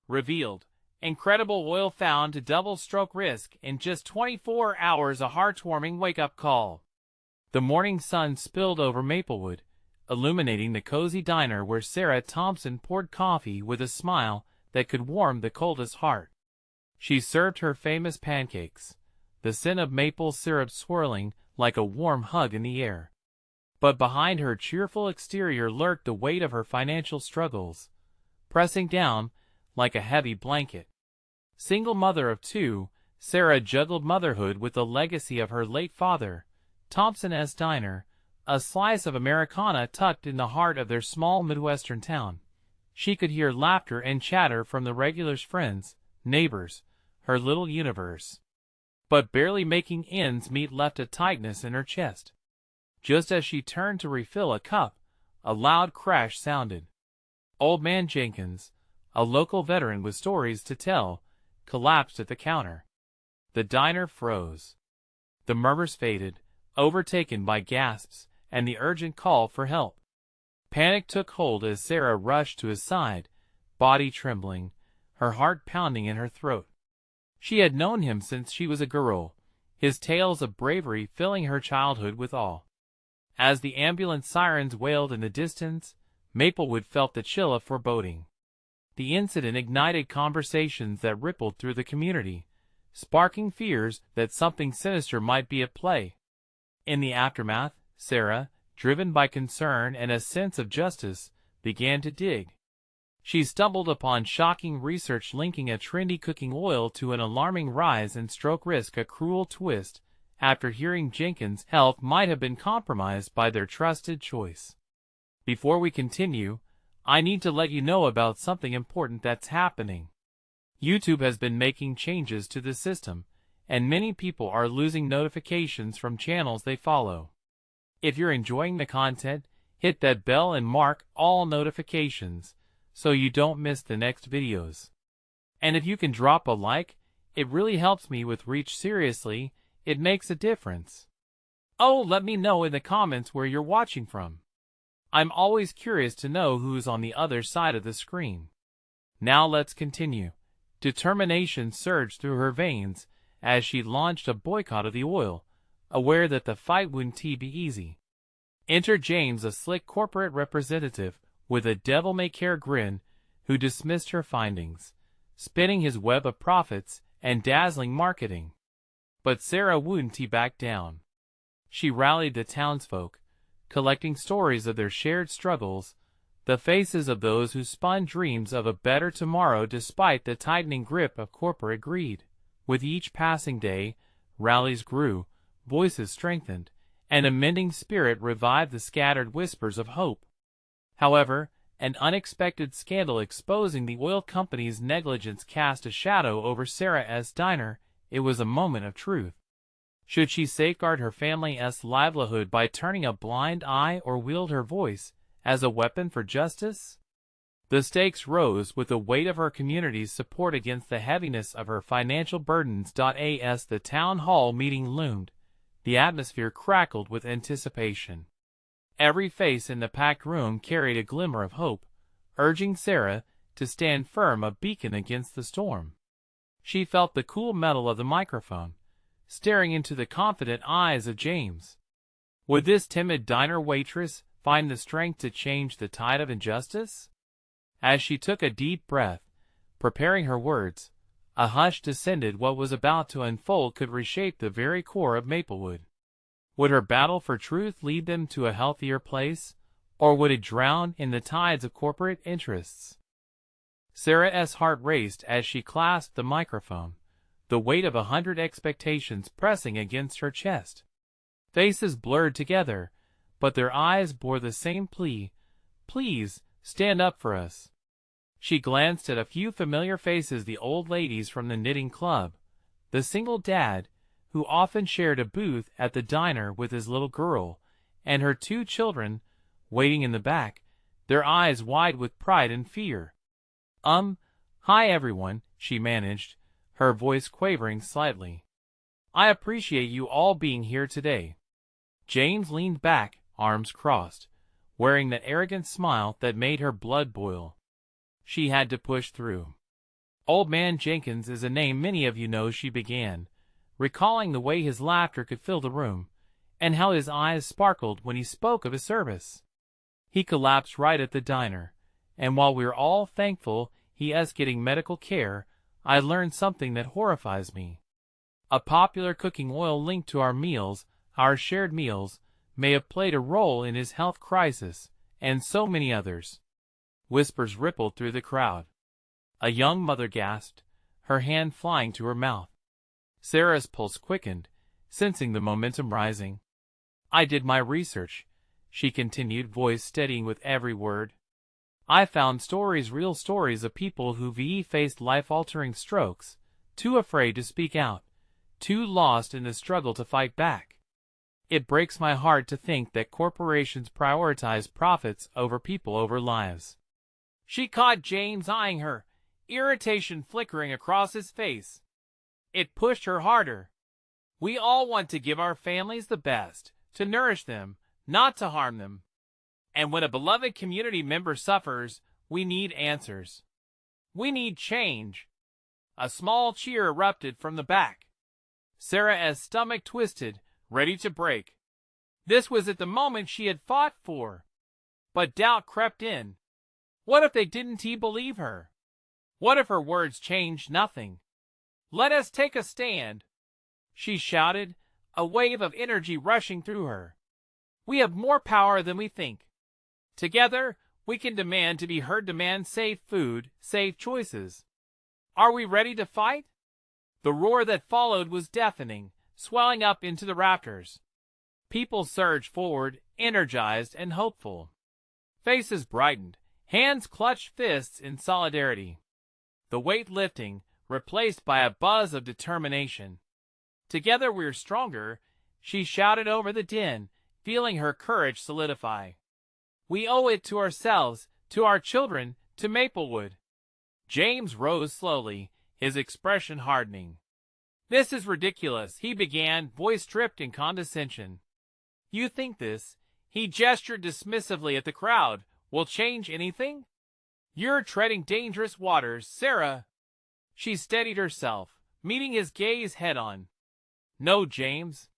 Revealed. Incredible oil found to double stroke risk in just 24 hours, a heartwarming wake-up call. The morning sun spilled over Maplewood, illuminating the cozy diner where Sarah Thompson poured coffee with a smile that could warm the coldest heart. She served her famous pancakes, the scent of maple syrup swirling like a warm hug in the air. But behind her cheerful exterior lurked the weight of her financial struggles, pressing down like a heavy blanket. Single mother of two, Sarah juggled motherhood with the legacy of her late father, Thompson's Diner, a slice of Americana tucked in the heart of their small Midwestern town. She could hear laughter and chatter from the regulars' friends, neighbors, her little universe. But barely making ends meet left a tightness in her chest. Just as she turned to refill a cup, a loud crash sounded. Old Man Jenkins, a local veteran with stories to tell, collapsed at the counter. The diner froze. The murmurs faded, overtaken by gasps and the urgent call for help. Panic took hold as Sarah rushed to his side, body trembling, her heart pounding in her throat. She had known him since she was a girl, his tales of bravery filling her childhood with awe. As the ambulance sirens wailed in the distance, Maplewood felt the chill of foreboding. The incident ignited conversations that rippled through the community, sparking fears that something sinister might be at play. In the aftermath, Sarah, driven by concern and a sense of justice, began to dig. She stumbled upon shocking research linking a trendy cooking oil to an alarming rise in stroke risk, a cruel twist after hearing Jenkins' health might have been compromised by their trusted choice. Before we continue, I need to let you know about something important that's happening. YouTube has been making changes to the system, and many people are losing notifications from channels they follow. If you're enjoying the content, hit that bell and mark all notifications so you don't miss the next videos. And if you can drop a like, it really helps me with reach. Seriously, it makes a difference. Oh, let me know in the comments where you're watching from. I'm always curious to know who's on the other side of the screen. Now let's continue. Determination surged through her veins as she launched a boycott of the oil, aware that the fight wouldn't be easy. Enter James, a slick corporate representative with a devil-may-care grin, who dismissed her findings, spinning his web of profits and dazzling marketing. But Sarah wouldn't back down. She rallied the townsfolk, collecting stories of their shared struggles, the faces of those who spun dreams of a better tomorrow despite the tightening grip of corporate greed. With each passing day, rallies grew, voices strengthened, and a mending spirit revived the scattered whispers of hope. However, an unexpected scandal exposing the oil company's negligence cast a shadow over Sarah's Diner. It was a moment of truth. Should she safeguard her family's livelihood by turning a blind eye or wield her voice as a weapon for justice? The stakes rose with the weight of her community's support against the heaviness of her financial burdens. As the town hall meeting loomed, the atmosphere crackled with anticipation. Every face in the packed room carried a glimmer of hope, urging Sarah to stand firm, a beacon against the storm. She felt the cool metal of the microphone, staring into the confident eyes of James. Would this timid diner waitress find the strength to change the tide of injustice? As she took a deep breath, preparing her words, a hush descended. What was about to unfold could reshape the very core of Maplewood. Would her battle for truth lead them to a healthier place, or would it drown in the tides of corporate interests? Sarah's heart raced as she clasped the microphone, the weight of 100 expectations pressing against her chest. Faces blurred together, but their eyes bore the same plea: please, stand up for us. She glanced at a few familiar faces, the old ladies from the knitting club, the single dad, who often shared a booth at the diner with his little girl, and her two children, waiting in the back, their eyes wide with pride and fear. Hi everyone, she managed, her voice quavering slightly. I appreciate you all being here today. James leaned back, arms crossed, wearing that arrogant smile that made her blood boil. She had to push through. Old Man Jenkins is a name many of you know, she began, recalling the way his laughter could fill the room, and how his eyes sparkled when he spoke of his service. He collapsed right at the diner, and while we're all thankful he is getting medical care, I learned something that horrifies me. A popular cooking oil linked to our meals, our shared meals, may have played a role in his health crisis, and so many others. Whispers rippled through the crowd. A young mother gasped, her hand flying to her mouth. Sarah's pulse quickened, sensing the momentum rising. I did my research, she continued, voice steadying with every word. I found stories, real stories of people who've faced life-altering strokes, too afraid to speak out, too lost in the struggle to fight back. It breaks my heart to think that corporations prioritize profits over people, over lives. She caught James eyeing her, irritation flickering across his face. It pushed her harder. We all want to give our families the best, to nourish them, not to harm them. And when a beloved community member suffers, we need answers. We need change. A small cheer erupted from the back. Sarah's stomach twisted, ready to break. This was at the moment she had fought for. But doubt crept in. What if they didn't believe her? What if her words changed nothing? Let us take a stand, she shouted, a wave of energy rushing through her. We have more power than we think. Together, we can demand to be heard, demand safe food, safe choices. Are we ready to fight? The roar that followed was deafening, swelling up into the rafters. People surged forward, energized and hopeful. Faces brightened, hands clutched fists in solidarity. The weight lifting, replaced by a buzz of determination. Together we're stronger, she shouted over the din, feeling her courage solidify. We owe it to ourselves, to our children, to Maplewood. James rose slowly, his expression hardening. This is ridiculous, he began, voice stripped in condescension. You think this, he gestured dismissively at the crowd, will change anything? You're treading dangerous waters, Sarah. She steadied herself, meeting his gaze head-on. No, James.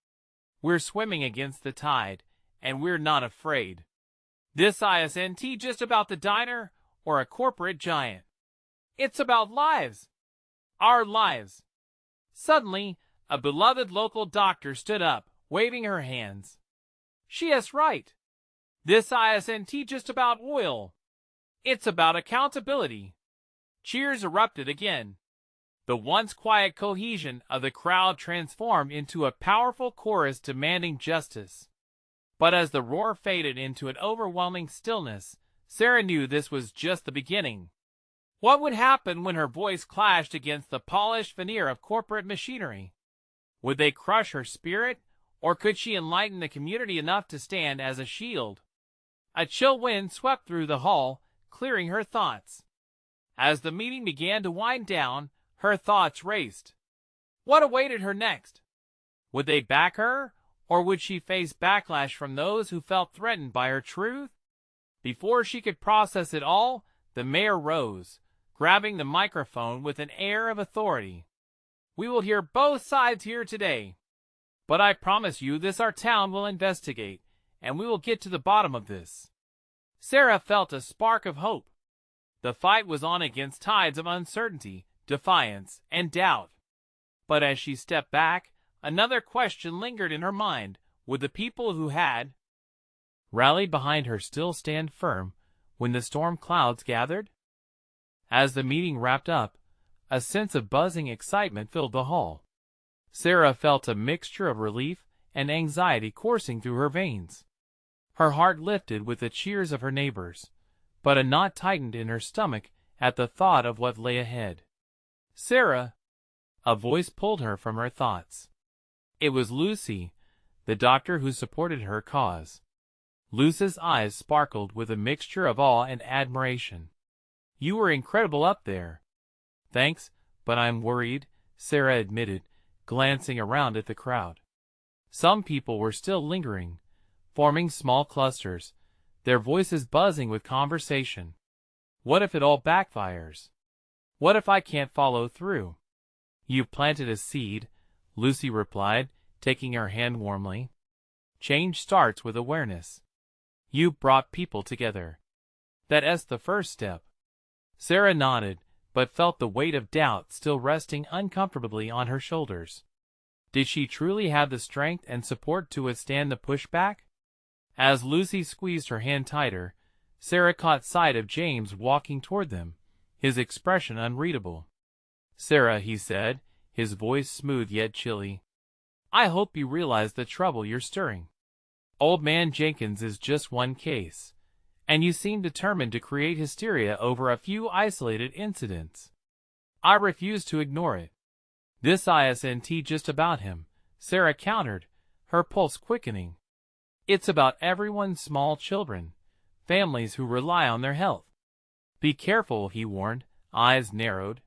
We're swimming against the tide, and we're not afraid. This isn't just about the diner or a corporate giant. It's about lives. Our lives. Suddenly, a beloved local doctor stood up, waving her hands. She is right. This isn't just about oil. It's about accountability. Cheers erupted again. The once quiet cohesion of the crowd transformed into a powerful chorus demanding justice. But as the roar faded into an overwhelming stillness, Sarah knew this was just the beginning. What would happen when her voice clashed against the polished veneer of corporate machinery? Would they crush her spirit, or could she enlighten the community enough to stand as a shield? A chill wind swept through the hall, clearing her thoughts. As the meeting began to wind down, her thoughts raced. What awaited her next? Would they back her, or would she face backlash from those who felt threatened by her truth? Before she could process it all, the mayor rose, grabbing the microphone with an air of authority. We will hear both sides here today. But I promise you this, our town will investigate, and we will get to the bottom of this. Sarah felt a spark of hope. The fight was on against tides of uncertainty, defiance, and doubt. But as she stepped back, another question lingered in her mind. Would the people who had rallied behind her still stand firm when the storm clouds gathered? As the meeting wrapped up, a sense of buzzing excitement filled the hall. Sarah felt a mixture of relief and anxiety coursing through her veins. Her heart lifted with the cheers of her neighbors, but a knot tightened in her stomach at the thought of what lay ahead. Sarah! A voice pulled her from her thoughts. It was Lucy, the doctor who supported her cause. Lucy's eyes sparkled with a mixture of awe and admiration. You were incredible up there. Thanks, but I'm worried, Sarah admitted, glancing around at the crowd. Some people were still lingering, forming small clusters, their voices buzzing with conversation. What if it all backfires? What if I can't follow through? You've planted a seed, Lucy replied, taking her hand warmly. Change starts with awareness. You brought people together. That's the first step. Sarah nodded, but felt the weight of doubt still resting uncomfortably on her shoulders. Did she truly have the strength and support to withstand the pushback? As Lucy squeezed her hand tighter, Sarah caught sight of James walking toward them, his expression unreadable. "Sarah," he said, his voice smooth yet chilly, "I hope you realize the trouble you're stirring. Old man Jenkins is just one case, and you seem determined to create hysteria over a few isolated incidents. I refuse to ignore it." "This isn't just about him," Sarah countered, her pulse quickening. "It's about everyone's small children, families who rely on their health." "Be careful," he warned, eyes narrowed.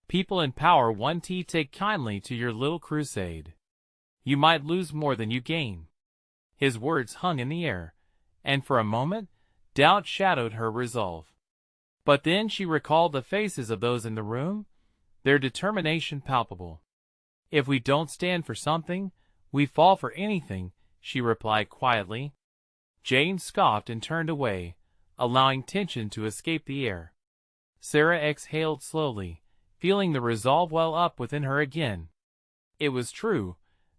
"People in power won't take kindly to your little crusade. You might lose more than you gain." His words hung in the air, and for a moment, doubt shadowed her resolve. But then she recalled the faces of those in the room, their determination palpable. "If we don't stand for something, we fall for anything," she replied quietly. James scoffed and turned away, allowing tension to escape the air. Sarah exhaled slowly, feeling the resolve well up within her again. It was true,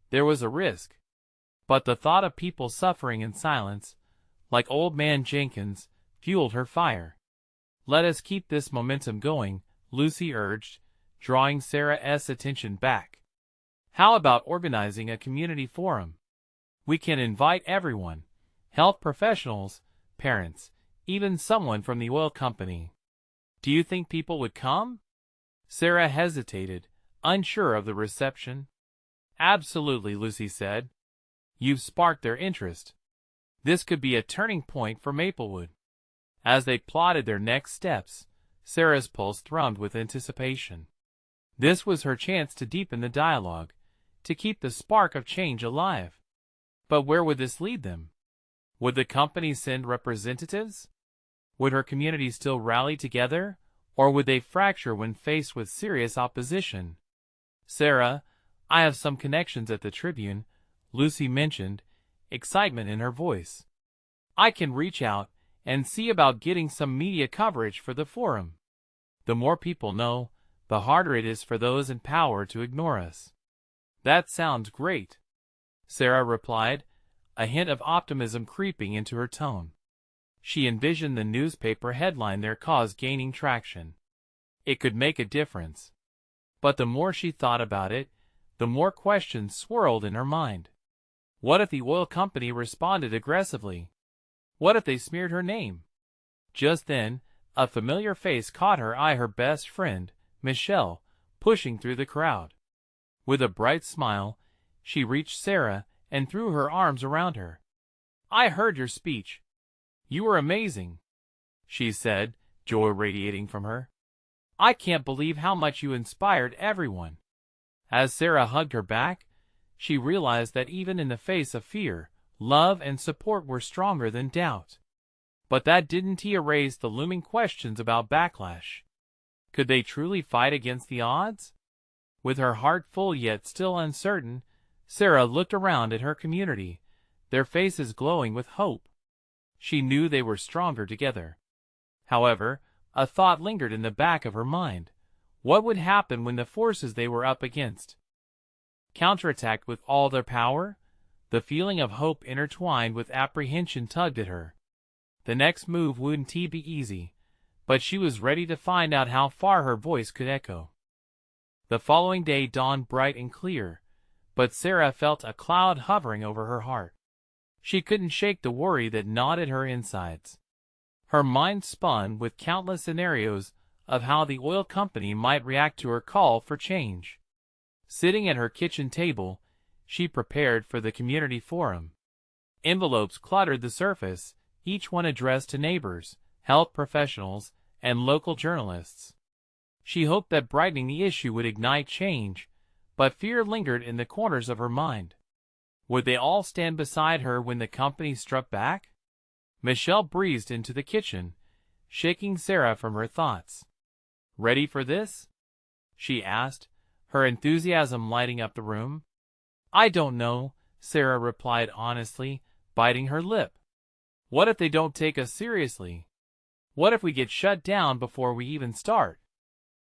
there was a risk. But the thought of people suffering in silence, like old man Jenkins, fueled her fire. "Let us keep this momentum going," Lucy urged, drawing Sarah's attention back. "How about organizing a community forum? We can invite everyone, health professionals, parents, even someone from the oil company. Do you think people would come?" Sarah hesitated, unsure of the reception. "Absolutely," Lucy said. "You've sparked their interest. This could be a turning point for Maplewood." As they plotted their next steps, Sarah's pulse thrummed with anticipation. This was her chance to deepen the dialogue, to keep the spark of change alive. But where would this lead them? Would the company send representatives? Would her community still rally together, or would they fracture when faced with serious opposition? "Sarah, I have some connections at the Tribune," Lucy mentioned, excitement in her voice. "I can reach out and see about getting some media coverage for the forum. The more people know, the harder it is for those in power to ignore us." "That sounds great," Sarah replied, a hint of optimism creeping into her tone. She envisioned the newspaper headline their cause gaining traction. It could make a difference. But the more she thought about it, the more questions swirled in her mind. What if the oil company responded aggressively? What if they smeared her name? Just then, a familiar face caught her eye, her best friend, Michelle, pushing through the crowd. With a bright smile, she reached Sarah and threw her arms around her. "I heard your speech. You were amazing," she said, joy radiating from her. "I can't believe how much you inspired everyone." As Sarah hugged her back, she realized that even in the face of fear, love and support were stronger than doubt. But that didn't erase the looming questions about backlash. Could they truly fight against the odds? With her heart full yet still uncertain, Sarah looked around at her community, their faces glowing with hope. She knew they were stronger together. However, a thought lingered in the back of her mind. What would happen when the forces they were up against counterattacked with all their power? The feeling of hope intertwined with apprehension tugged at her. The next move wouldn't be easy, but she was ready to find out how far her voice could echo. The following day dawned bright and clear, but Sarah felt a cloud hovering over her heart. She couldn't shake the worry that gnawed at her insides. Her mind spun with countless scenarios of how the oil company might react to her call for change. Sitting at her kitchen table, she prepared for the community forum. Envelopes cluttered the surface, each one addressed to neighbors, health professionals, and local journalists. She hoped that brightening the issue would ignite change, but fear lingered in the corners of her mind. Would they all stand beside her when the company struck back? Michelle breezed into the kitchen, shaking Sarah from her thoughts. Ready for this? She asked, her enthusiasm lighting up the room. I don't know, Sarah replied honestly, biting her lip. What if they don't take us seriously? What if we get shut down before we even start?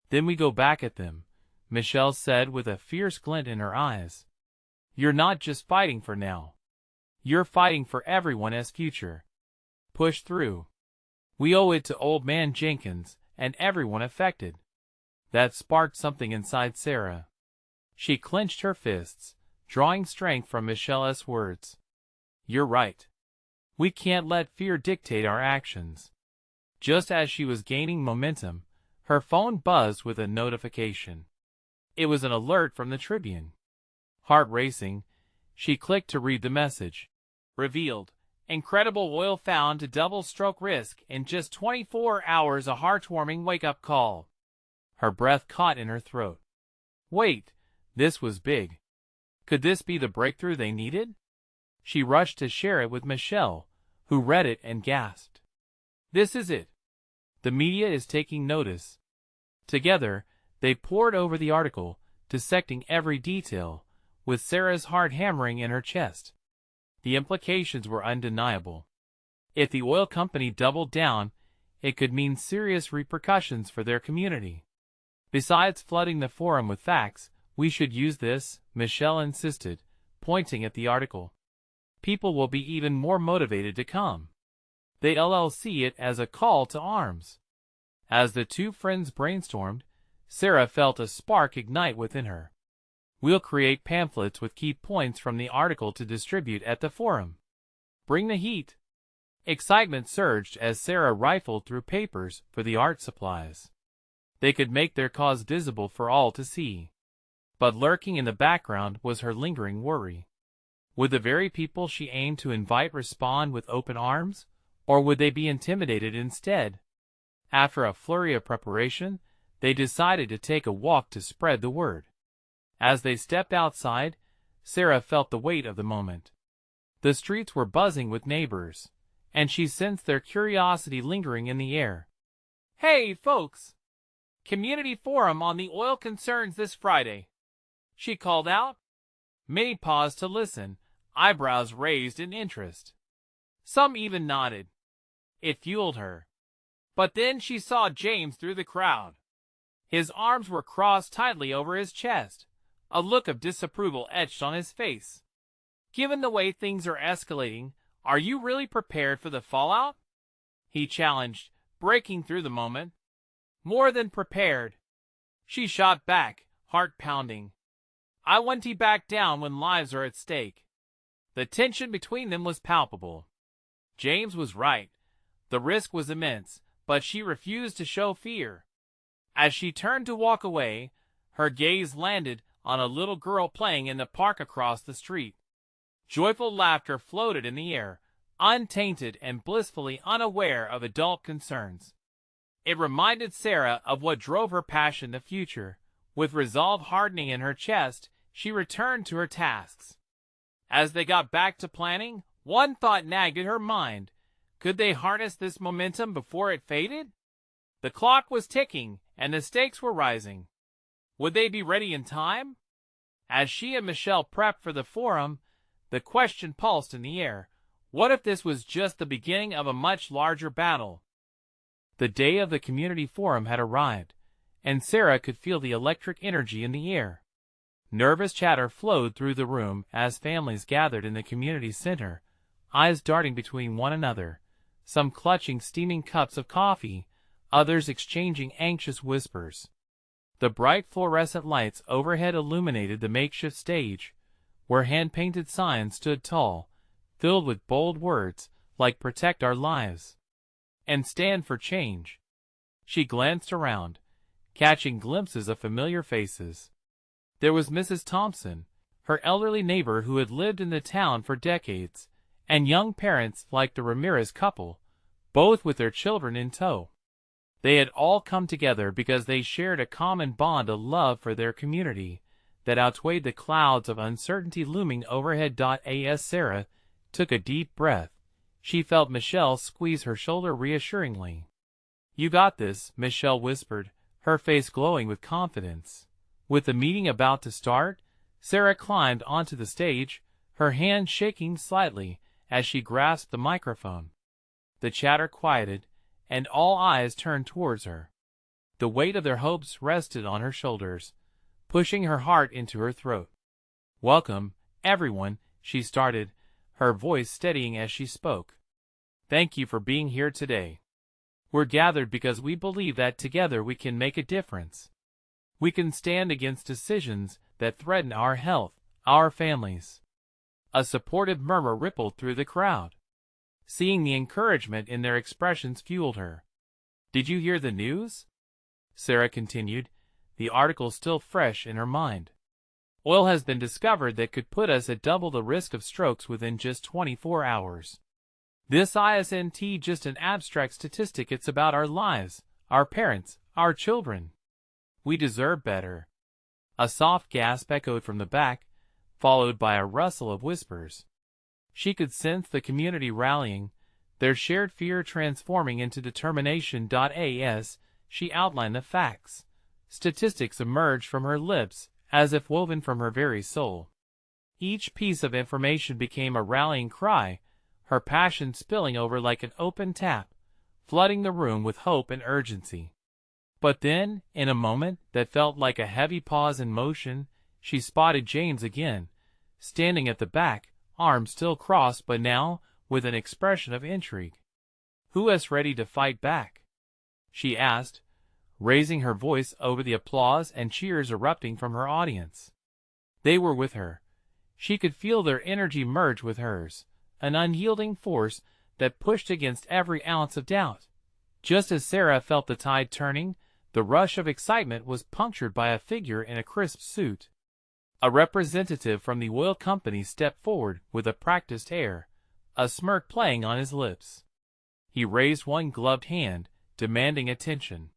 Then we go back at them, Michelle said with a fierce glint in her eyes. You're not just fighting for now. You're fighting for everyone as future. Push through. We owe it to Old Man Jenkins and everyone affected. That sparked something inside Sarah. She clenched her fists, drawing strength from Michelle's words. You're right. We can't let fear dictate our actions. Just as she was gaining momentum, her phone buzzed with a notification. It was an alert from the Tribune. Heart racing, she clicked to read the message. Revealed. Incredible oil found to double stroke risk in just 24 hours, a heartwarming wake-up call. Her breath caught in her throat. Wait, this was big. Could this be the breakthrough they needed? She rushed to share it with Michelle, who read it and gasped. This is it. The media is taking notice. Together, they pored over the article, dissecting every detail, with Sarah's heart hammering in her chest. The implications were undeniable. If the oil company doubled down, it could mean serious repercussions for their community. Besides flooding the forum with facts, we should use this, Michelle insisted, pointing at the article. People will be even more motivated to come. They'll see it as a call to arms. As the two friends brainstormed, Sarah felt a spark ignite within her. We'll create pamphlets with key points from the article to distribute at the forum. Bring the heat. Excitement surged as Sarah rifled through papers for the art supplies. They could make their cause visible for all to see. But lurking in the background was her lingering worry. Would the very people she aimed to invite respond with open arms, or would they be intimidated instead? After a flurry of preparation, they decided to take a walk to spread the word. As they stepped outside, Sarah felt the weight of the moment. The streets were buzzing with neighbors, and she sensed their curiosity lingering in the air. Hey, folks! Community forum on the oil concerns this Friday, she called out. Many paused to listen, eyebrows raised in interest. Some even nodded. It fueled her. But then she saw James through the crowd. His arms were crossed tightly over his chest, a look of disapproval etched on his face. Given the way things are escalating, are you really prepared for the fallout? He challenged, breaking through the moment. More than prepared. She shot back, heart pounding. I won't back down when lives are at stake. The tension between them was palpable. James was right. The risk was immense, but she refused to show fear. As she turned to walk away, her gaze landed on a little girl playing in the park across the street. Joyful laughter floated in the air, untainted and blissfully unaware of adult concerns. It reminded Sarah of what drove her passion the future. With resolve hardening in her chest, she returned to her tasks. As they got back to planning, one thought nagged at her mind. Could they harness this momentum before it faded? The clock was ticking, and the stakes were rising. Would they be ready in time? As she and Michelle prepped for the forum, the question pulsed in the air. What if this was just the beginning of a much larger battle? The day of the community forum had arrived, and Sarah could feel the electric energy in the air. Nervous chatter flowed through the room as families gathered in the community center, eyes darting between one another, some clutching steaming cups of coffee, others exchanging anxious whispers. The bright fluorescent lights overhead illuminated the makeshift stage, where hand-painted signs stood tall, filled with bold words like "Protect Our Lives" and "Stand for Change." She glanced around, catching glimpses of familiar faces. There was Mrs. Thompson, her elderly neighbor who had lived in the town for decades, and young parents like the Ramirez couple, both with their children in tow. They had all come together because they shared a common bond of love for their community that outweighed the clouds of uncertainty looming overhead. As Sarah took a deep breath, she felt Michelle squeeze her shoulder reassuringly. "You got this," Michelle whispered, her face glowing with confidence. With the meeting about to start, Sarah climbed onto the stage, her hand shaking slightly as she grasped the microphone. The chatter quieted, and all eyes turned towards her. The weight of their hopes rested on her shoulders, pushing her heart into her throat. "Welcome, everyone," she started, her voice steadying as she spoke. "Thank you for being here today. We're gathered because we believe that together we can make a difference. We can stand against decisions that threaten our health, our families." A supportive murmur rippled through the crowd. Seeing the encouragement in their expressions fueled her. "Did you hear the news?" Sarah continued, the article still fresh in her mind. "Oil has been discovered that could put us at double the risk of strokes within just 24 hours. This isn't just an abstract statistic, it's about our lives, our parents, our children. We deserve better." A soft gasp echoed from the back, followed by a rustle of whispers. She could sense the community rallying, their shared fear transforming into determination. As she outlined the facts, statistics emerged from her lips as if woven from her very soul. Each piece of information became a rallying cry, her passion spilling over like an open tap, flooding the room with hope and urgency. But then, in a moment that felt like a heavy pause in motion, she spotted James again, standing at the back, arms still crossed but now with an expression of intrigue. "Who is ready to fight back?" she asked, raising her voice over the applause and cheers erupting from her audience. They were with her. She could feel their energy merge with hers, an unyielding force that pushed against every ounce of doubt. Just as Sarah felt the tide turning, the rush of excitement was punctured by a figure in a crisp suit. A representative from the oil company stepped forward with a practiced air, a smirk playing on his lips. He raised one gloved hand, demanding attention.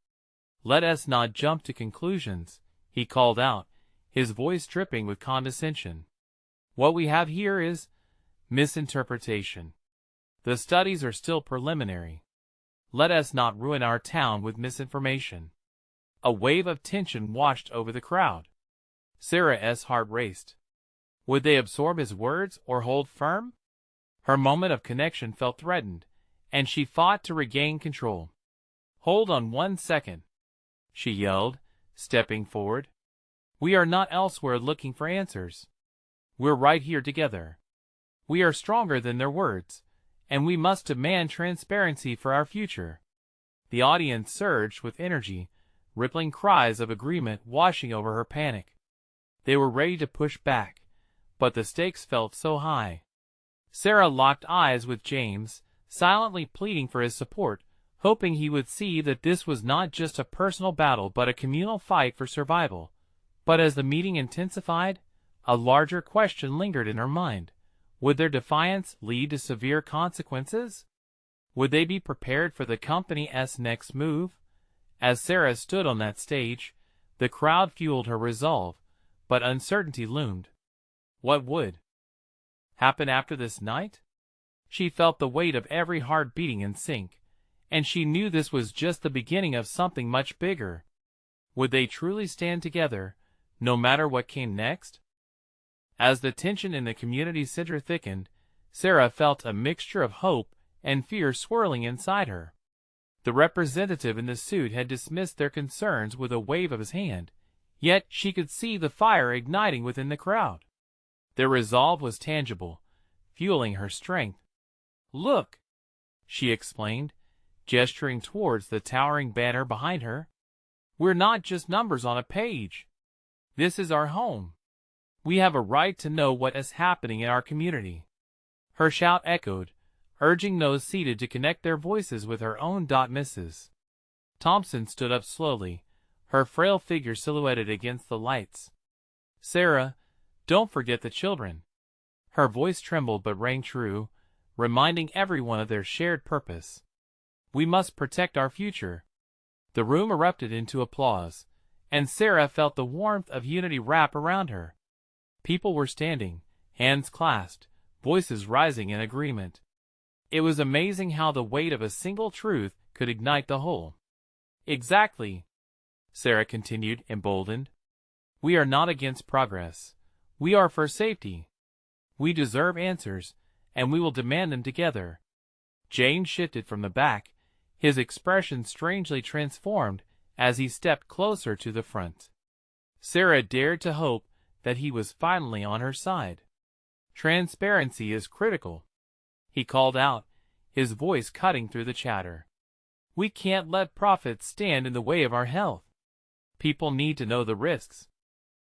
"Let us not jump to conclusions," he called out, his voice dripping with condescension. "What we have here is misinterpretation. The studies are still preliminary. Let us not ruin our town with misinformation." A wave of tension washed over the crowd. Sarah's heart raced. Would they absorb his words or hold firm? Her moment of connection felt threatened, and she fought to regain control. "Hold on 1 second," she yelled, stepping forward. "We are not elsewhere looking for answers. We're right here together. We are stronger than their words, and we must demand transparency for our future." The audience surged with energy, rippling cries of agreement washing over her panic. They were ready to push back, but the stakes felt so high. Sarah locked eyes with James, silently pleading for his support, hoping he would see that this was not just a personal battle but a communal fight for survival. But as the meeting intensified, a larger question lingered in her mind. Would their defiance lead to severe consequences? Would they be prepared for the company's next move? As Sarah stood on that stage, the crowd fueled her resolve, but uncertainty loomed. What would happen after this night? She felt the weight of every heart beating in sync, and she knew this was just the beginning of something much bigger. Would they truly stand together, no matter what came next? As the tension in the community center thickened, Sarah felt a mixture of hope and fear swirling inside her. The representative in the suit had dismissed their concerns with a wave of his hand, yet she could see the fire igniting within the crowd. Their resolve was tangible, fueling her strength. "Look," she explained, gesturing towards the towering banner behind her. "We're not just numbers on a page. This is our home. We have a right to know what is happening in our community." Her shout echoed, urging those seated to connect their voices with her own. Mrs. Thompson stood up slowly, her frail figure silhouetted against the lights. "Sarah, don't forget the children." Her voice trembled but rang true, reminding everyone of their shared purpose. "We must protect our future." The room erupted into applause, and Sarah felt the warmth of unity wrap around her. People were standing, hands clasped, voices rising in agreement. It was amazing how the weight of a single truth could ignite the whole. "Exactly," Sarah continued, emboldened. We are not against progress. We are for safety. We deserve answers, and we will demand them together. James shifted from the back, his expression strangely transformed as he stepped closer to the front. Sarah dared to hope that he was finally on her side. Transparency is critical, he called out, his voice cutting through the chatter. We can't let profits stand in the way of our health. People need to know the risks.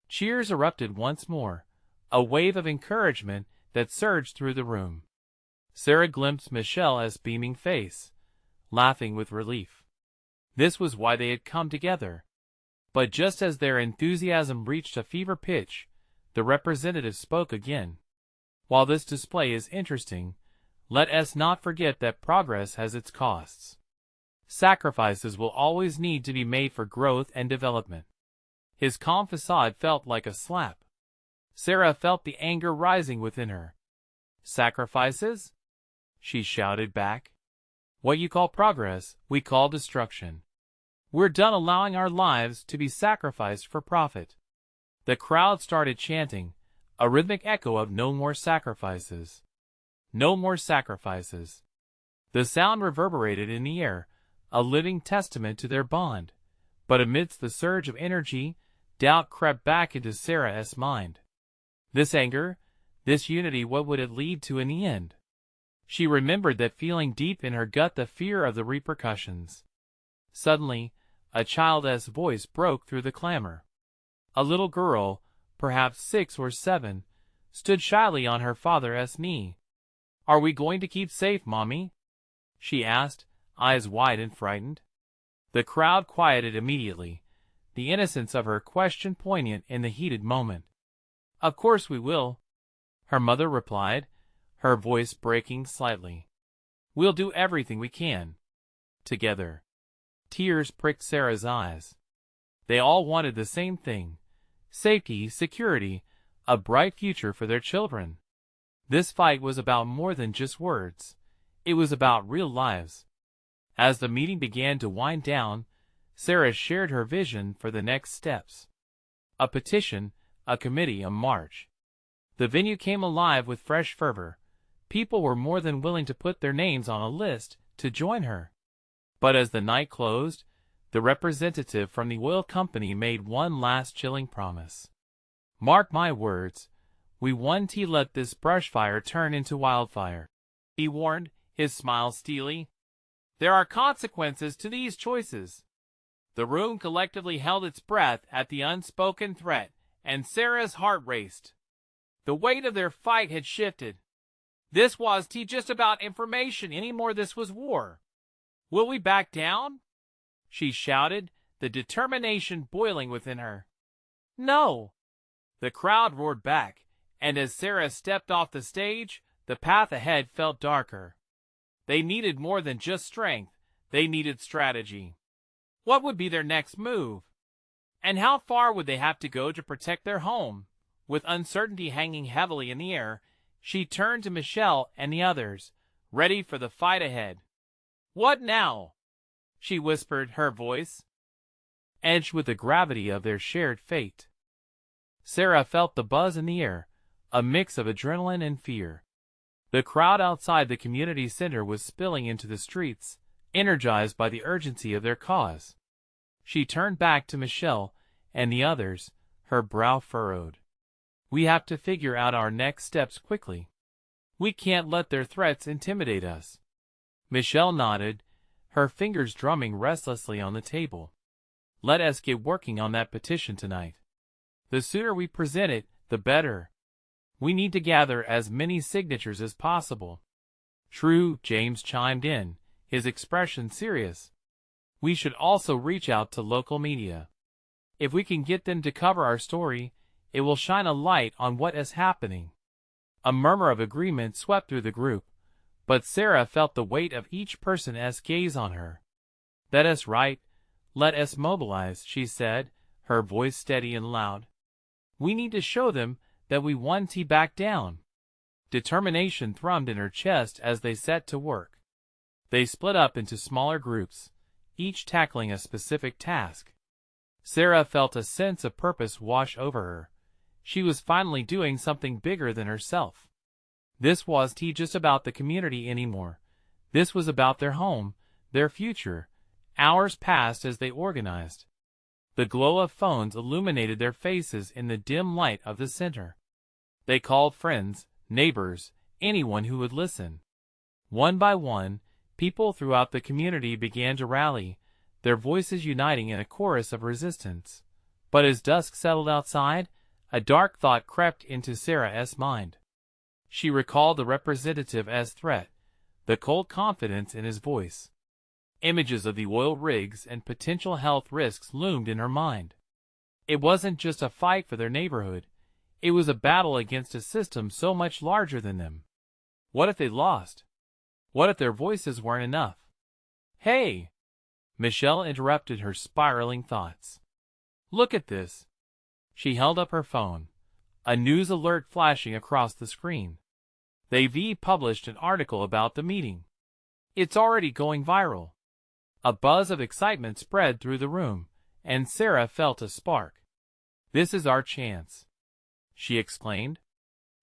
Cheers erupted once more, a wave of encouragement that surged through the room. Sarah glimpsed Michelle's beaming face, laughing with relief. This was why they had come together. But just as their enthusiasm reached a fever pitch, the representative spoke again. While this display is interesting, let us not forget that progress has its costs. Sacrifices will always need to be made for growth and development. His calm facade felt like a slap. Sarah felt the anger rising within her. Sacrifices? She shouted back. What you call progress, we call destruction. We're done allowing our lives to be sacrificed for profit. The crowd started chanting, a rhythmic echo of no more sacrifices. No more sacrifices. The sound reverberated in the air, a living testament to their bond. But amidst the surge of energy, doubt crept back into Sarah's mind. This anger, this unity, what would it lead to in the end? She remembered that feeling deep in her gut, the fear of the repercussions. Suddenly, a child's voice broke through the clamor. A little girl, perhaps 6 or 7, stood shyly on her father's knee. Are we going to keep safe, Mommy? She asked, eyes wide and frightened. The crowd quieted immediately, the innocence of her question poignant in the heated moment. Of course we will, her mother replied, her voice breaking slightly. We'll do everything we can. Together. Tears pricked Sarah's eyes. They all wanted the same thing: safety, security, a bright future for their children. This fight was about more than just words. It was about real lives. As the meeting began to wind down, Sarah shared her vision for the next steps. A petition, a committee, a march. The venue came alive with fresh fervor. People were more than willing to put their names on a list to join her. But as the night closed, the representative from the oil company made one last chilling promise. Mark my words, we won't let this brush fire turn into wildfire. He warned, his smile steely. There are consequences to these choices. The room collectively held its breath at the unspoken threat, and Sarah's heart raced. The weight of their fight had shifted. This wasn't just about information anymore, this was war. Will we back down? She shouted, the determination boiling within her. No! The crowd roared back, and as Sarah stepped off the stage, the path ahead felt darker. They needed more than just strength, they needed strategy. What would be their next move? And how far would they have to go to protect their home? With uncertainty hanging heavily in the air, she turned to Michelle and the others, ready for the fight ahead. What now? She whispered, her voice edged with the gravity of their shared fate. Sarah felt the buzz in the air, a mix of adrenaline and fear. The crowd outside the community center was spilling into the streets, energized by the urgency of their cause. She turned back to Michelle and the others, her brow furrowed. We have to figure out our next steps quickly. We can't let their threats intimidate us. Michelle nodded, her fingers drumming restlessly on the table. Let us get working on that petition tonight. The sooner we present it, the better. We need to gather as many signatures as possible. True, James chimed in, his expression serious. We should also reach out to local media. If we can get them to cover our story, it will shine a light on what is happening. A murmur of agreement swept through the group, but Sarah felt the weight of each person's gaze on her. Let us write, let us mobilize, she said, her voice steady and loud. We need to show them that we won't back down. Determination thrummed in her chest as they set to work. They split up into smaller groups, each tackling a specific task. Sarah felt a sense of purpose wash over her. She was finally doing something bigger than herself. This wasn't just about the community anymore. This was about their home, their future. Hours passed as they organized. The glow of phones illuminated their faces in the dim light of the center. They called friends, neighbors, anyone who would listen. One by one, people throughout the community began to rally, their voices uniting in a chorus of resistance. But as dusk settled outside, a dark thought crept into Sarah's mind. She recalled the representative's threat, the cold confidence in his voice. Images of the oil rigs and potential health risks loomed in her mind. It wasn't just a fight for their neighborhood. It was a battle against a system so much larger than them. What if they lost? What if their voices weren't enough? Hey! Michelle interrupted her spiraling thoughts. Look at this. She held up her phone, a news alert flashing across the screen. They've published an article about the meeting. It's already going viral. A buzz of excitement spread through the room, and Sarah felt a spark. This is our chance, she exclaimed.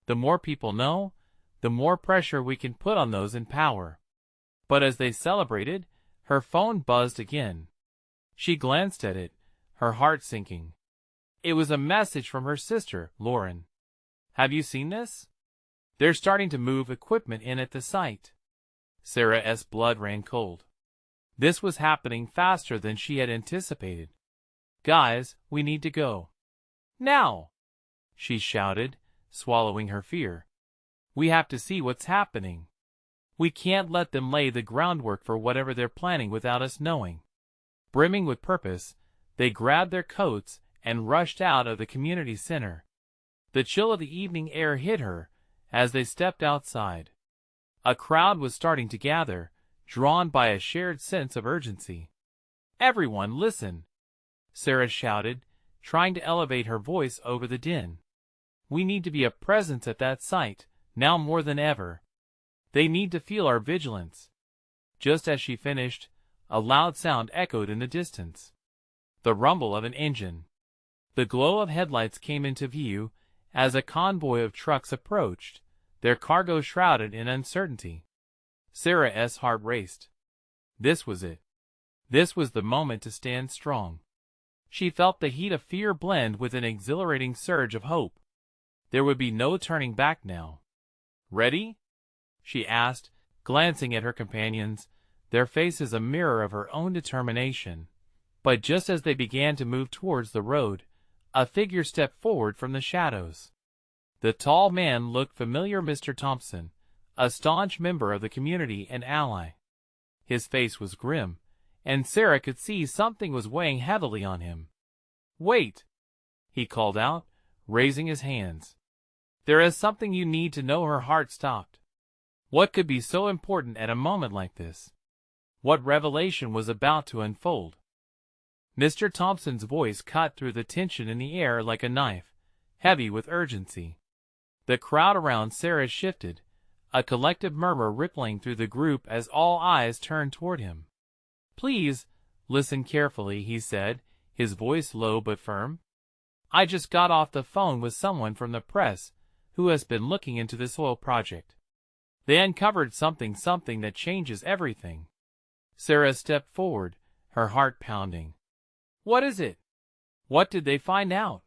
The more people know, the more pressure we can put on those in power. But as they celebrated, her phone buzzed again. She glanced at it, her heart sinking. It was a message from her sister, Lauren. Have you seen this? They're starting to move equipment in at the site. Sarah's blood ran cold. This was happening faster than she had anticipated. Guys, we need to go. Now! She shouted, swallowing her fear. We have to see what's happening. We can't let them lay the groundwork for whatever they're planning without us knowing. Brimming with purpose, they grabbed their coats and rushed out of the community center. The chill of the evening air hit her as they stepped outside. A crowd was starting to gather, drawn by a shared sense of urgency. Everyone listen! Sarah shouted, trying to elevate her voice over the din. We need to be a presence at that site, now more than ever. They need to feel our vigilance. Just as she finished, a loud sound echoed in the distance. The rumble of an engine. The glow of headlights came into view as a convoy of trucks approached, their cargo shrouded in uncertainty. Sarah's heart raced. This was it. This was the moment to stand strong. She felt the heat of fear blend with an exhilarating surge of hope. There would be no turning back now. Ready? She asked, glancing at her companions, their faces a mirror of her own determination. But just as they began to move towards the road, a figure stepped forward from the shadows. The tall man looked familiar. Mr. Thompson, a staunch member of the community and ally. His face was grim, and Sarah could see something was weighing heavily on him. Wait! He called out, raising his hands. There is something you need to know. Her heart stopped. What could be so important at a moment like this? What revelation was about to unfold? Mr. Thompson's voice cut through the tension in the air like a knife, heavy with urgency. The crowd around Sarah shifted, a collective murmur rippling through the group as all eyes turned toward him. Please, listen carefully, he said, his voice low but firm. I just got off the phone with someone from the press who has been looking into this oil project. They uncovered something that changes everything. Sarah stepped forward, her heart pounding. What is it? What did they find out?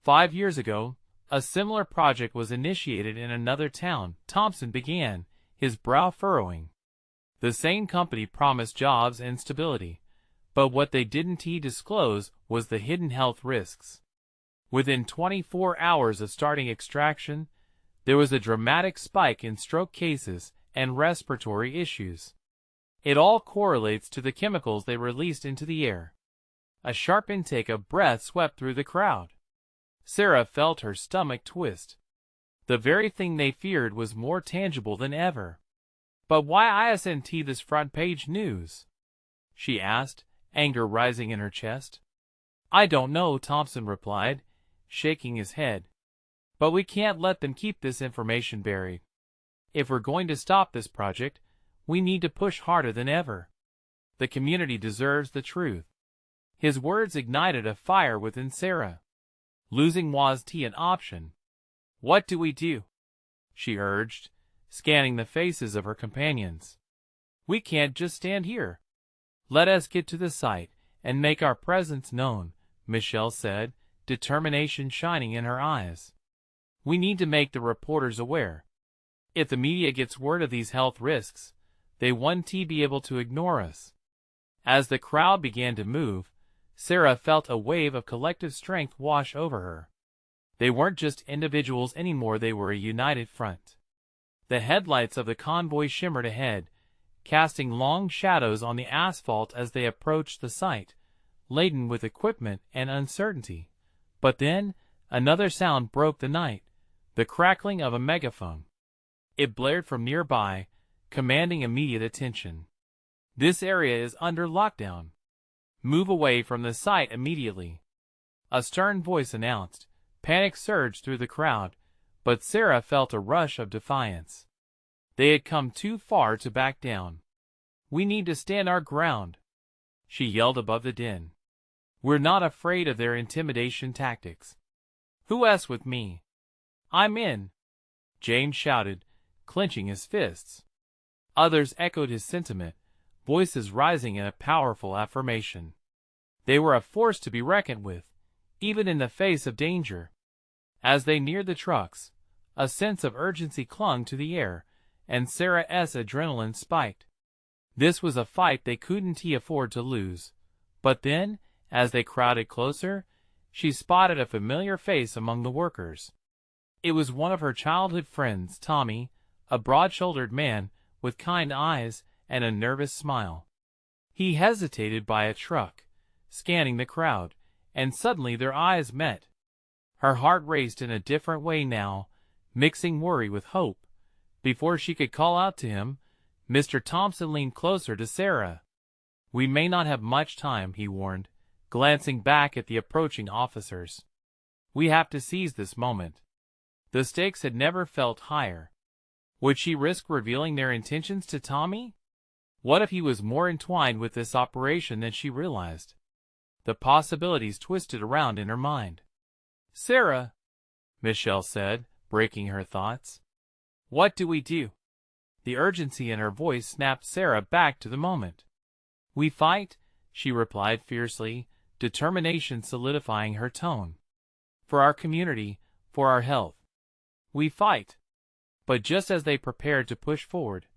5 years ago, a similar project was initiated in another town. Thompson began, his brow furrowing. The same company promised jobs and stability, but what they didn't disclose was the hidden health risks. Within 24 hours of starting extraction, there was a dramatic spike in stroke cases and respiratory issues. It all correlates to the chemicals they released into the air. A sharp intake of breath swept through the crowd. Sarah felt her stomach twist. The very thing they feared was more tangible than ever. But why isn't this front-page news? She asked, anger rising in her chest. I don't know, Thompson replied, shaking his head. But we can't let them keep this information buried. If we're going to stop this project, we need to push harder than ever. The community deserves the truth. His words ignited a fire within Sarah. Losing wasn't an option. "What do we do?" she urged, scanning the faces of her companions. "We can't just stand here." "Let us get to the site and make our presence known," Michelle said, determination shining in her eyes. "We need to make the reporters aware. If the media gets word of these health risks, they won't be able to ignore us." As the crowd began to move, Sarah felt a wave of collective strength wash over her. They weren't just individuals anymore, they were a united front. The headlights of the convoy shimmered ahead, casting long shadows on the asphalt as they approached the site, laden with equipment and uncertainty. But then, another sound broke the night, the crackling of a megaphone. It blared from nearby, commanding immediate attention. "This area is under lockdown. Move away from the site immediately," a stern voice announced. Panic surged through the crowd, but Sarah felt a rush of defiance. They had come too far to back down. "We need to stand our ground," she yelled above the din. "We're not afraid of their intimidation tactics." "Who else with me?" "I'm in," James shouted, clenching his fists. Others echoed his sentiment, voices rising in a powerful affirmation. They were a force to be reckoned with, even in the face of danger. As they neared the trucks, a sense of urgency clung to the air, and Sarah's adrenaline spiked. This was a fight they couldn't afford to lose. But then, as they crowded closer, she spotted a familiar face among the workers. It was one of her childhood friends, Tommy, a broad-shouldered man with kind eyes and a nervous smile. He hesitated by a truck, scanning the crowd, and suddenly their eyes met. Her heart raced in a different way now, mixing worry with hope. Before she could call out to him, Mr. Thompson leaned closer to Sarah. "We may not have much time," he warned, glancing back at the approaching officers. "We have to seize this moment." The stakes had never felt higher. Would she risk revealing their intentions to Tommy? What if he was more entwined with this operation than she realized? The possibilities twisted around in her mind. "Sarah," Michelle said, breaking her thoughts. "What do we do?" The urgency in her voice snapped Sarah back to the moment. "We fight," she replied fiercely, determination solidifying her tone. "For our community, for our health. We fight." But just as they prepared to push forward,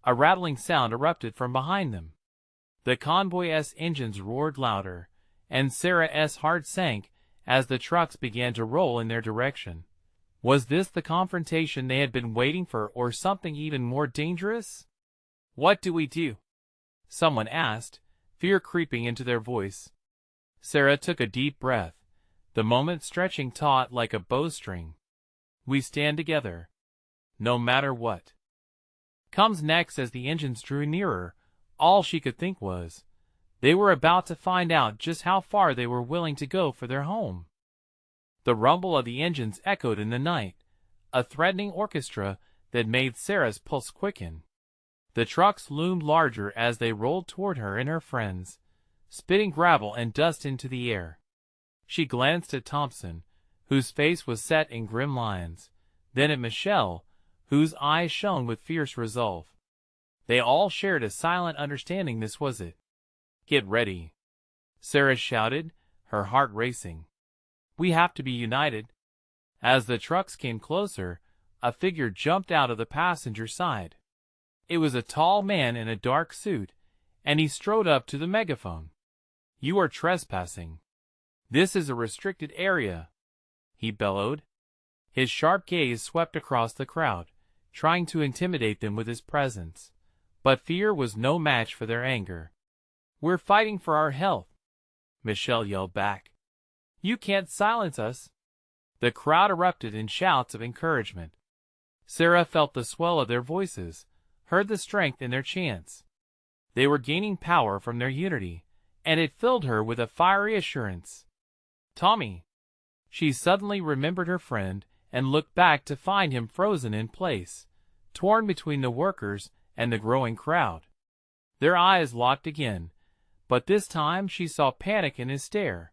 a rattling sound erupted from behind them. The convoy's engines roared louder, and Sarah's heart sank as the trucks began to roll in their direction. Was this the confrontation they had been waiting for, or something even more dangerous? "What do we do?" someone asked, fear creeping into their voice. Sarah took a deep breath, the moment stretching taut like a bowstring. "We stand together. No matter what comes next." As the engines drew nearer, all she could think was, they were about to find out just how far they were willing to go for their home. The rumble of the engines echoed in the night, a threatening orchestra that made Sarah's pulse quicken. The trucks loomed larger as they rolled toward her and her friends, spitting gravel and dust into the air. She glanced at Thompson, whose face was set in grim lines, then at Michelle, whose eyes shone with fierce resolve. They all shared a silent understanding this was it. "Get ready," Sarah shouted, her heart racing. "We have to be united." As the trucks came closer, a figure jumped out of the passenger side. It was a tall man in a dark suit, and he strode up to the megaphone. "You are trespassing. This is a restricted area," he bellowed. His sharp gaze swept across the crowd, trying to intimidate them with his presence. But fear was no match for their anger. "We're fighting for our health," Michelle yelled back. "You can't silence us." The crowd erupted in shouts of encouragement. Sarah felt the swell of their voices, heard the strength in their chants. They were gaining power from their unity, and it filled her with a fiery assurance. "Tommy!" She suddenly remembered her friend and looked back to find him frozen in place, torn between the workers and the growing crowd. Their eyes locked again, But this time she saw panic in his stare.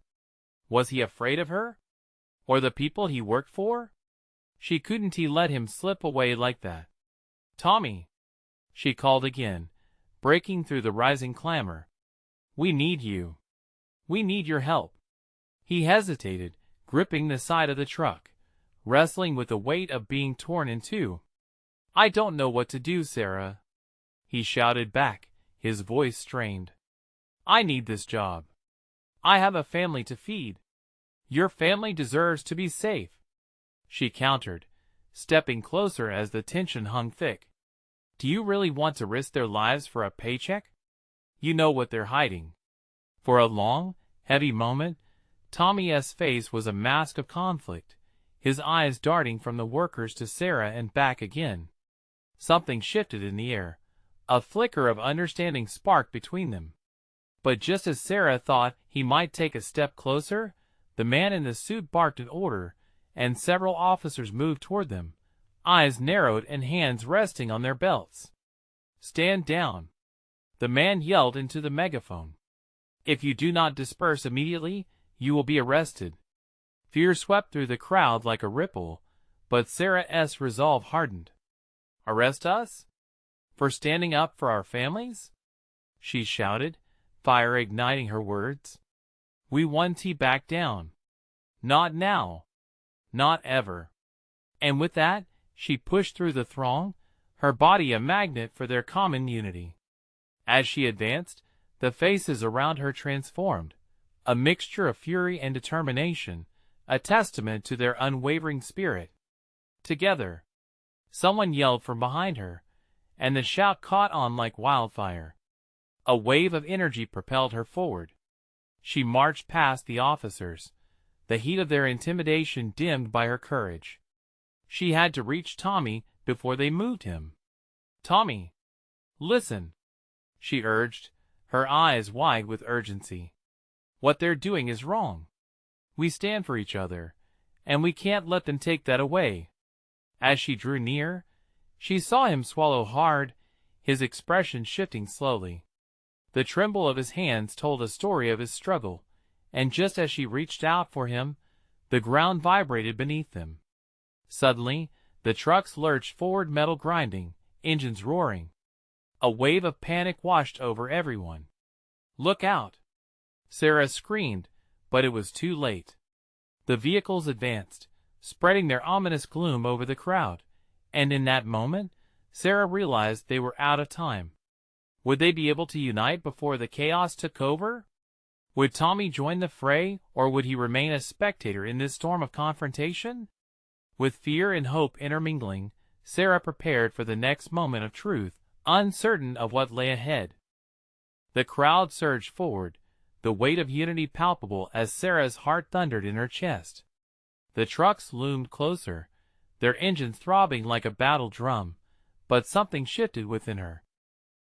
Was he afraid of her? Or the people he worked for? She couldn't let him slip away like that. Tommy, she called again, breaking through the rising clamor. We need you. We need your help. He hesitated, gripping the side of the truck, wrestling with the weight of being torn in two. I don't know what to do, Sarah, he shouted back, his voice strained. I need this job. I have a family to feed. Your family deserves to be safe, she countered, stepping closer as the tension hung thick. Do you really want to risk their lives for a paycheck? You know what they're hiding. For a long, heavy moment, Tommy's face was a mask of conflict, his eyes darting from the workers to Sarah and back again. Something shifted in the air, a flicker of understanding sparked between them. But just as Sarah thought he might take a step closer, the man in the suit barked an order, and several officers moved toward them, eyes narrowed and hands resting on their belts. Stand down, the man yelled into the megaphone. If you do not disperse immediately, you will be arrested. Fear swept through the crowd like a ripple, but Sarah's resolve hardened. Arrest us? For standing up for our families? She shouted, fire igniting her words. We won't back down. Not now. Not ever. And with that, she pushed through the throng, her body a magnet for their common unity. As she advanced, the faces around her transformed, a mixture of fury and determination, a testament to their unwavering spirit. Together, someone yelled from behind her, and the shout caught on like wildfire. A wave of energy propelled her forward. She marched past the officers, the heat of their intimidation dimmed by her courage. She had to reach Tommy before they moved him. Tommy, listen, she urged, her eyes wide with urgency. What they're doing is wrong. We stand for each other, and we can't let them take that away. As she drew near, she saw him swallow hard, his expression shifting slowly. The tremble of his hands told a story of his struggle, and just as she reached out for him, the ground vibrated beneath them. Suddenly, the trucks lurched forward, metal grinding, engines roaring. A wave of panic washed over everyone. Look out! Sarah screamed, but it was too late. The vehicles advanced, spreading their ominous gloom over the crowd, and in that moment, Sarah realized they were out of time. Would they be able to unite before the chaos took over? Would Tommy join the fray, or would he remain a spectator in this storm of confrontation? With fear and hope intermingling, Sarah prepared for the next moment of truth, uncertain of what lay ahead. The crowd surged forward, the weight of unity palpable as Sarah's heart thundered in her chest. The trucks loomed closer, their engines throbbing like a battle drum, but something shifted within her.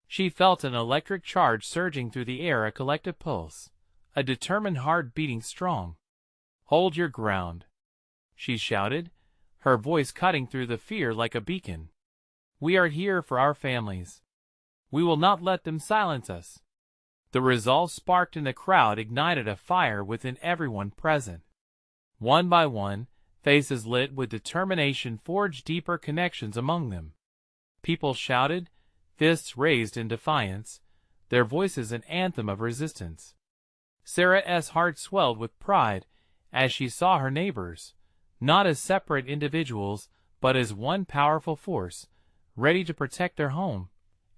She felt an electric charge surging through the air, a collective pulse, a determined heart beating strong. Hold your ground, she shouted, her voice cutting through the fear like a beacon. We are here for our families. We will not let them silence us. The resolve sparked in the crowd ignited a fire within everyone present. One by one, faces lit with determination forged deeper connections among them. People shouted, fists raised in defiance, their voices an anthem of resistance. Sarah's heart swelled with pride as she saw her neighbors, not as separate individuals, but as one powerful force, ready to protect their home.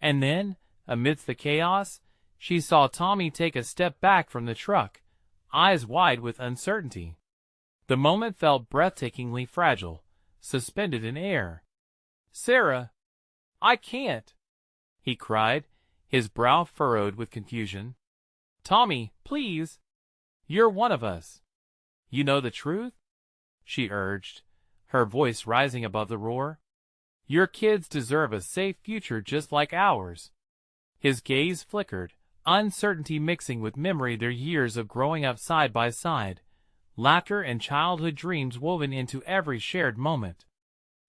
And then, amidst the chaos, she saw Tommy take a step back from the truck, eyes wide with uncertainty. The moment felt breathtakingly fragile, suspended in air. Sarah, I can't, he cried, his brow furrowed with confusion. Tommy, please. You're one of us. You know the truth? She urged, her voice rising above the roar. Your kids deserve a safe future just like ours. His gaze flickered, uncertainty mixing with memory, their years of growing up side by side, laughter and childhood dreams woven into every shared moment.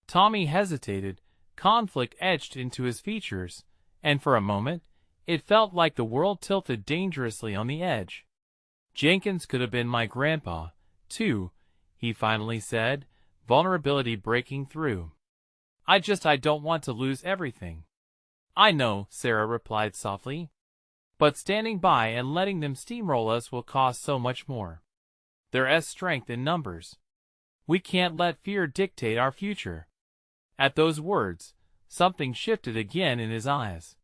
Tommy hesitated, conflict etched into his features, and for a moment, It felt like the world tilted dangerously on the edge. Jenkins could have been my grandpa, too, he finally said, vulnerability breaking through. I don't want to lose everything. I know, Sarah replied softly. But standing by and letting them steamroll us will cost so much more. There's strength in numbers. We can't let fear dictate our future. At those words, something shifted again in his eyes.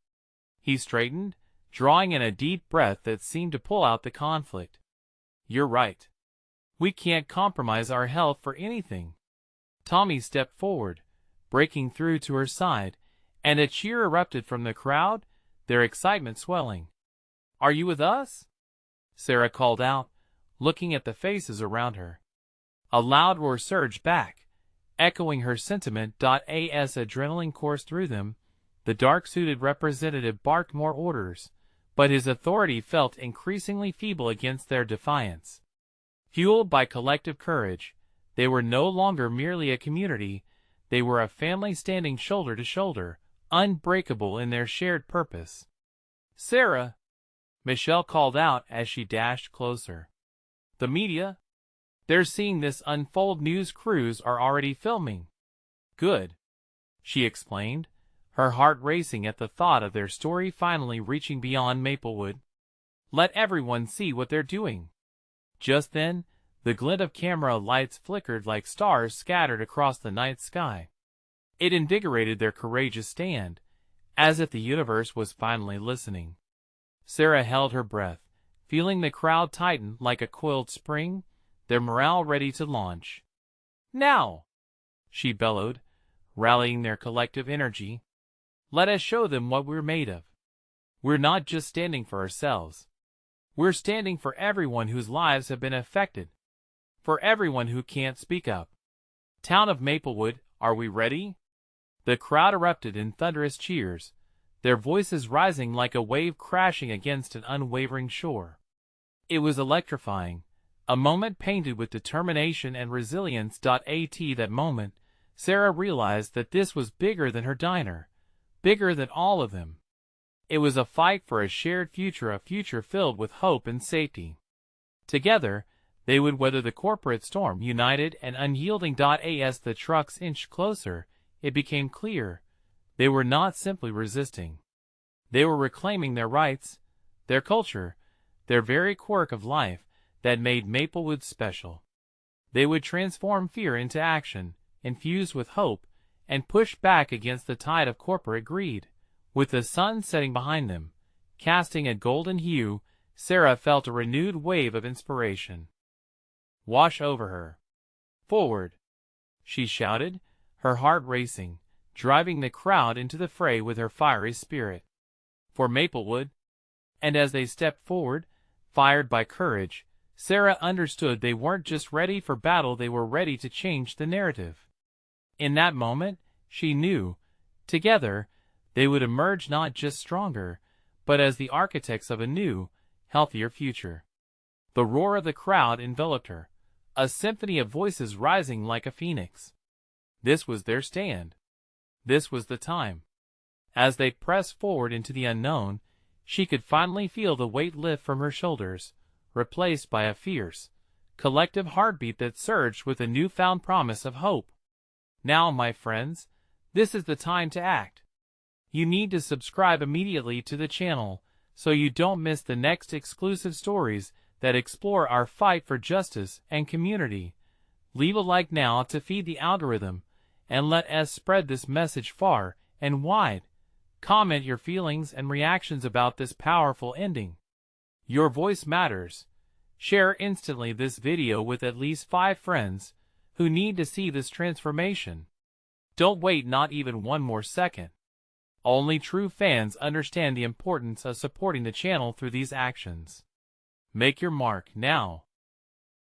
He straightened, drawing in a deep breath that seemed to pull out the conflict. You're right. We can't compromise our health for anything. Tommy stepped forward, breaking through to her side, and a cheer erupted from the crowd, their excitement swelling. Are you with us? Sarah called out, looking at the faces around her. A loud roar surged back, echoing her sentiment. As adrenaline coursed through them, the dark-suited representative barked more orders, but his authority felt increasingly feeble against their defiance. Fueled by collective courage, they were no longer merely a community, they were a family standing shoulder to shoulder, unbreakable in their shared purpose. Sarah, Michelle called out as she dashed closer. The media? They're seeing this unfold. News crews are already filming. Good, she explained, her heart racing at the thought of their story finally reaching beyond Maplewood. Let everyone see what they're doing. Just then, the glint of camera lights flickered like stars scattered across the night sky. It invigorated their courageous stand, as if the universe was finally listening. Sarah held her breath, feeling the crowd tighten like a coiled spring, their morale ready to launch. Now, she bellowed, rallying their collective energy. Let us show them what we're made of. We're not just standing for ourselves. We're standing for everyone whose lives have been affected. For everyone who can't speak up. Town of Maplewood, are we ready? The crowd erupted in thunderous cheers, their voices rising like a wave crashing against an unwavering shore. It was electrifying, a moment painted with determination and resilience. At that moment, Sarah realized that this was bigger than her diner, bigger than all of them. It was a fight for a shared future, a future filled with hope and safety. Together, they would weather the corporate storm, united and unyielding. As the trucks inched closer, it became clear they were not simply resisting. They were reclaiming their rights, their culture, their very quirk of life that made Maplewood special. They would transform fear into action, infuse with hope, and push back against the tide of corporate greed. With the sun setting behind them, casting a golden hue, Sarah felt a renewed wave of inspiration wash over her. Forward, she shouted, her heart racing, driving the crowd into the fray with her fiery spirit. For Maplewood. And as they stepped forward, fired by courage, Sarah understood they weren't just ready for battle, they were ready to change the narrative. In that moment, she knew, together, they would emerge not just stronger, but as the architects of a new, healthier future. The roar of the crowd enveloped her, a symphony of voices rising like a phoenix. This was their stand. This was the time. As they pressed forward into the unknown, she could finally feel the weight lift from her shoulders, replaced by a fierce, collective heartbeat that surged with a newfound promise of hope. Now, my friends, this is the time to act. You need to subscribe immediately to the channel, so you don't miss the next exclusive stories that explore our fight for justice and community. Leave a like now to feed the algorithm, and let us spread this message far and wide. Comment your feelings and reactions about this powerful ending. Your voice matters. Share instantly this video with at least 5 friends who need to see this transformation. Don't wait not even one more second. Only true fans understand the importance of supporting the channel through these actions. Make your mark now.